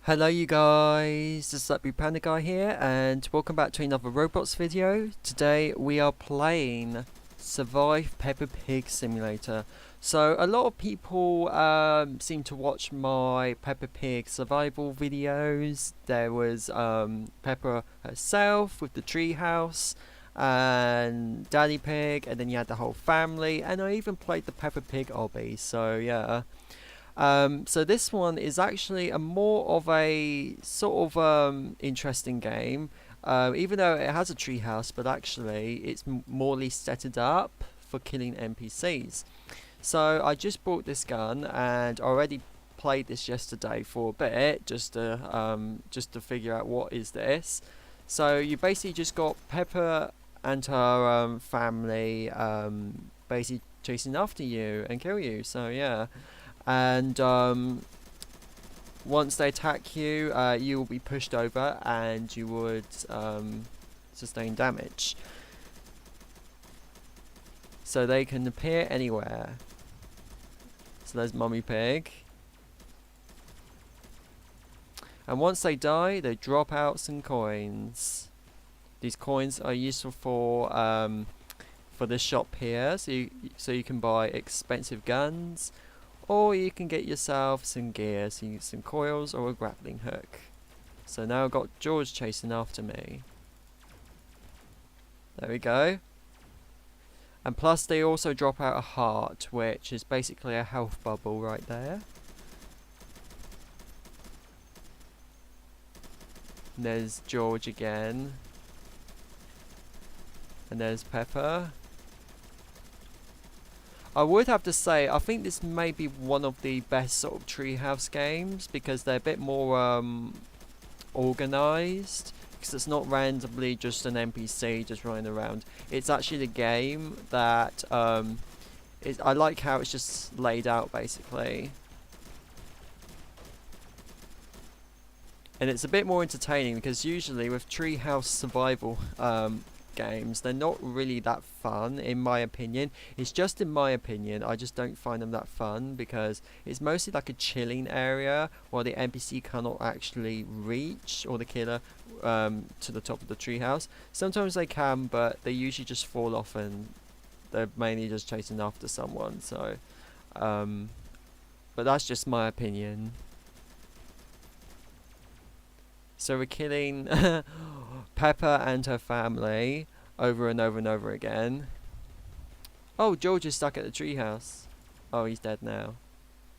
Hello you guys, this is Panda Guy here and welcome back to another Roblox video. Today we are playing Survive Peppa Pig Simulator. So a lot of people seem to watch my Peppa Pig survival videos. There was Peppa herself with the treehouse and Daddy Pig, and then you had the whole family, and I even played the Peppa Pig obby, so yeah. So this one is actually a more of a sort of interesting game, even though it has a treehouse, but actually it's morely set it up for killing NPCs. So I just bought this gun and already played this yesterday for a bit, just to figure out what is this. So you basically just got Peppa and her family basically chasing after you and kill you. So yeah. And once they attack you, you will be pushed over and you would sustain damage. So they can appear anywhere. So there's Mummy Pig. And once they die, they drop out some coins. These coins are useful for the shop here, so you can buy expensive guns. Or you can get yourself some gear, so some coils or a grappling hook. So now I've got George chasing after me. There we go. And plus they also drop out a heart, which is basically a health bubble right there. And there's George again. And there's Peppa. I would have to say, I think this may be one of the best sort of treehouse games because they're a bit more organised. Because it's not randomly just an NPC just running around. It's actually the game that I like how it's just laid out basically. And it's a bit more entertaining because usually with treehouse survival games, they're not really that fun in my opinion. It's just in my opinion, I just don't find them that fun because it's mostly like a chilling area while the NPC cannot actually reach, or the killer, to the top of the treehouse. Sometimes they can, but they usually just fall off and they're mainly just chasing after someone. So but that's just my opinion. So we're killing Peppa and her family over and over and over again. Oh, George is stuck at the treehouse. Oh, he's dead now.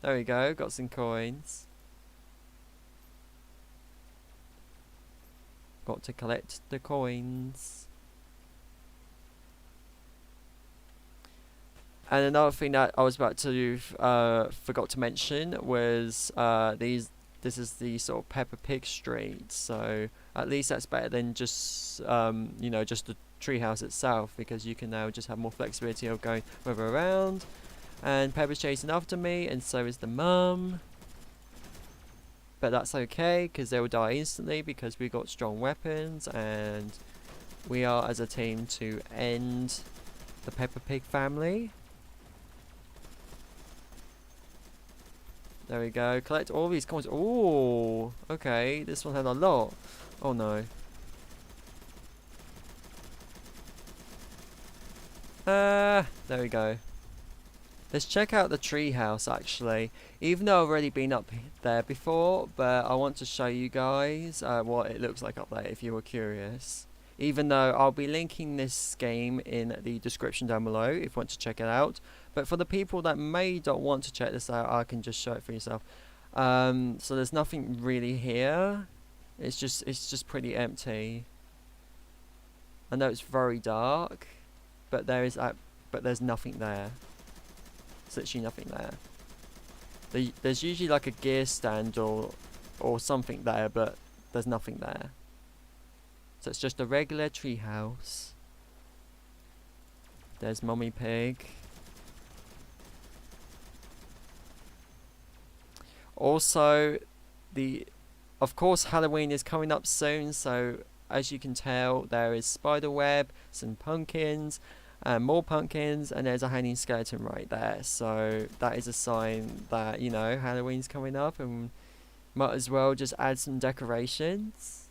There we go, got some coins. Got to collect the coins. And another thing that I was about to forgot to mention was this is the sort of Peppa Pig street, so at least that's better than just just the treehouse itself, because you can now just have more flexibility of going over around. And Peppa's chasing after me, and so is the mum. But that's okay, because they will die instantly because we got strong weapons, and we are as a team to end the Peppa Pig family. There we go. Collect all these coins. Oh, okay. This one had a lot. Oh no. There we go. Let's check out the treehouse actually. Even though I've already been up there before, but I want to show you guys what it looks like up there if you were curious. Even though I'll be linking this game in the description down below if you want to check it out. But for the people that may not want to check this out, I can just show it for yourself. So there's nothing really here. It's just pretty empty. I know it's very dark, but there's nothing there. There's literally nothing there. There's usually like a gear stand or something there, but there's nothing there. So it's just a regular treehouse. There's Mummy Pig. Also, of course Halloween is coming up soon, so as you can tell there is spider web, some pumpkins, and more pumpkins, and there's a hanging skeleton right there. So that is a sign that, Halloween's coming up, and might as well just add some decorations.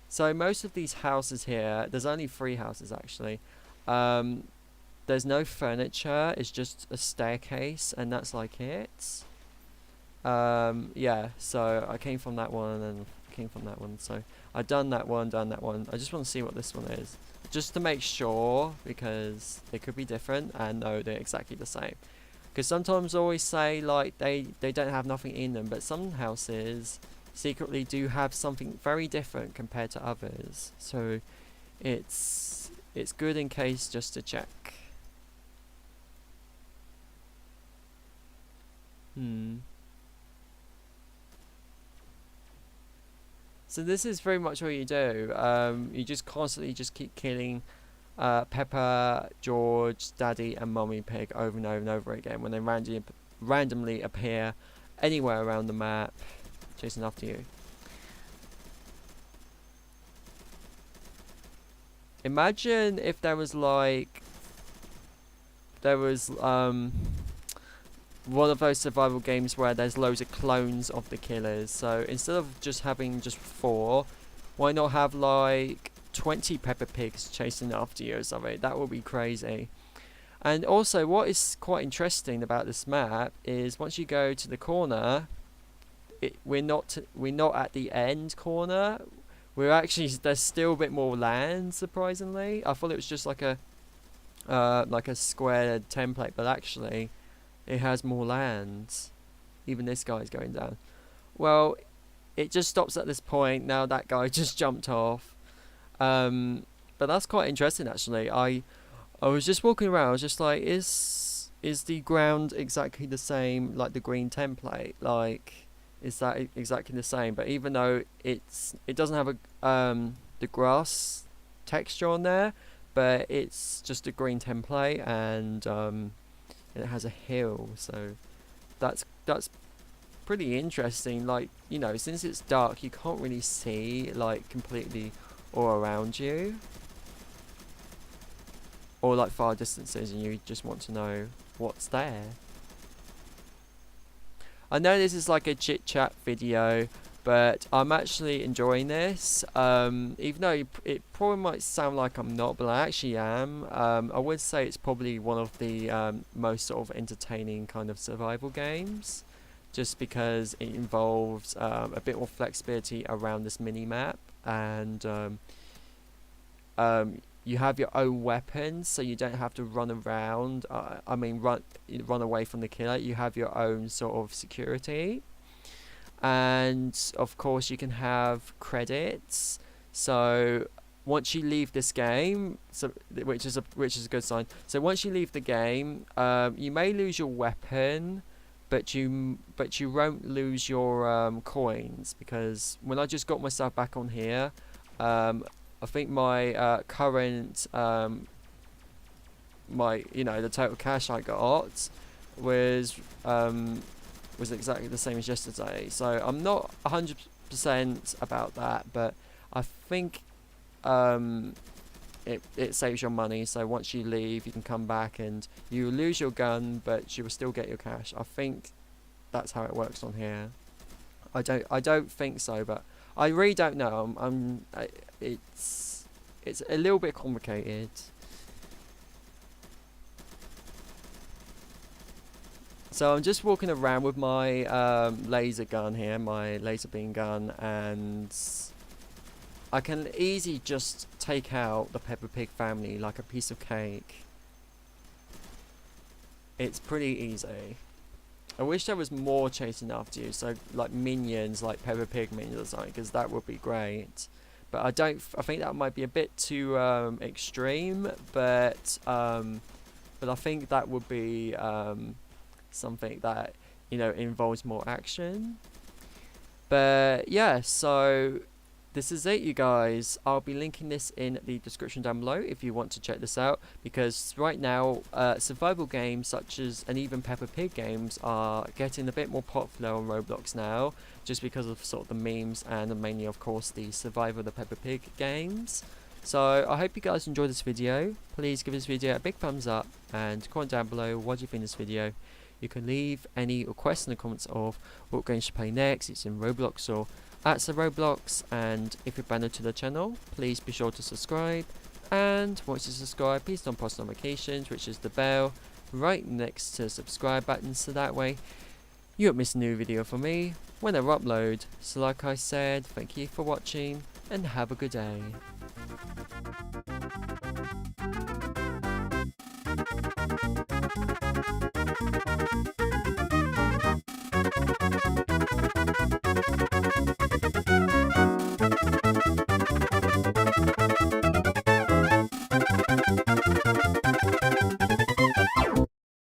So most of these houses here, there's only 3 houses actually. There's no furniture, it's just a staircase, and that's like it. Yeah, so I came from that one and came from that one. So I've done that one, done that one. I just want to see what this one is, just to make sure, because they could be different, and no, they're exactly the same. Because sometimes I always say like they don't have nothing in them, but some houses secretly do have something very different compared to others. So it's good in case just to check. So this is very much what you do. You just constantly just keep killing Peppa, George, Daddy, and Mummy Pig over and over and over again when they randomly appear anywhere around the map, chasing after you. Imagine if there was like one of those survival games where there's loads of clones of the killers. So instead of just having just 4, why not have like 20 Peppa Pigs chasing after you or something? That would be crazy. And also, what is quite interesting about this map is once you go to the corner, we're not at the end corner. We're actually, there's still a bit more land, surprisingly. I thought it was just like a square template, but actually it has more land. Even this guy's going down. Well, it just stops at this point. Now that guy just jumped off. But that's quite interesting actually. I was just walking around, I was just like, is the ground exactly the same like the green template? Like, is that exactly the same? But even though it doesn't have the grass texture on there, but it's just a green template, and it has a hill, so that's pretty interesting. Like, you know, since it's dark, you can't really see like completely all around you, or like far distances, and you just want to know what's there. I know this is like a chit chat video, but I'm actually enjoying this, even though it probably might sound like I'm not, but I actually am. I would say it's probably one of the most sort of entertaining kind of survival games, just because it involves a bit more flexibility around this mini-map, and you have your own weapons, so you don't have to run around, run away from the killer. You have your own sort of security. And of course you can have credits. So once you leave this game, which is a good sign. So once you leave the game, you may lose your weapon, but you won't lose your coins, because when I just got myself back on here, I think my current the total cash I got was exactly the same as yesterday. So I'm not 100% about that, but I think it saves your money. So once you leave, you can come back and you lose your gun, but you will still get your cash. I think that's how it works on here. I don't think so, but I really don't know. It's a little bit complicated. So I'm just walking around with my laser gun here, my laser beam gun, and I can easily just take out the Peppa Pig family like a piece of cake. It's pretty easy. I wish there was more chasing after you, so like minions, like Peppa Pig minions or something, because that would be great. But I think that might be a bit too extreme, but I think that would be something that, you know, involves more action. But yeah, so this is it, you guys. I'll be linking this in the description down below if you want to check this out, because right now survival games such as, and even Peppa Pig games, are getting a bit more popular on Roblox now, just because of sort of the memes, and mainly of course the Survival of the Peppa Pig games. So I hope you guys enjoyed this video. Please give this video a big thumbs up and comment down below what you think of this video. You can leave any requests in the comments of what games to play next. It's in Roblox or outside Roblox. And if you're brand new to the channel, please be sure to subscribe. And once you subscribe, please turn on post notifications, which is the bell right next to the subscribe button, so that way you won't miss a new video from me whenever I upload. So like I said, thank you for watching and have a good day.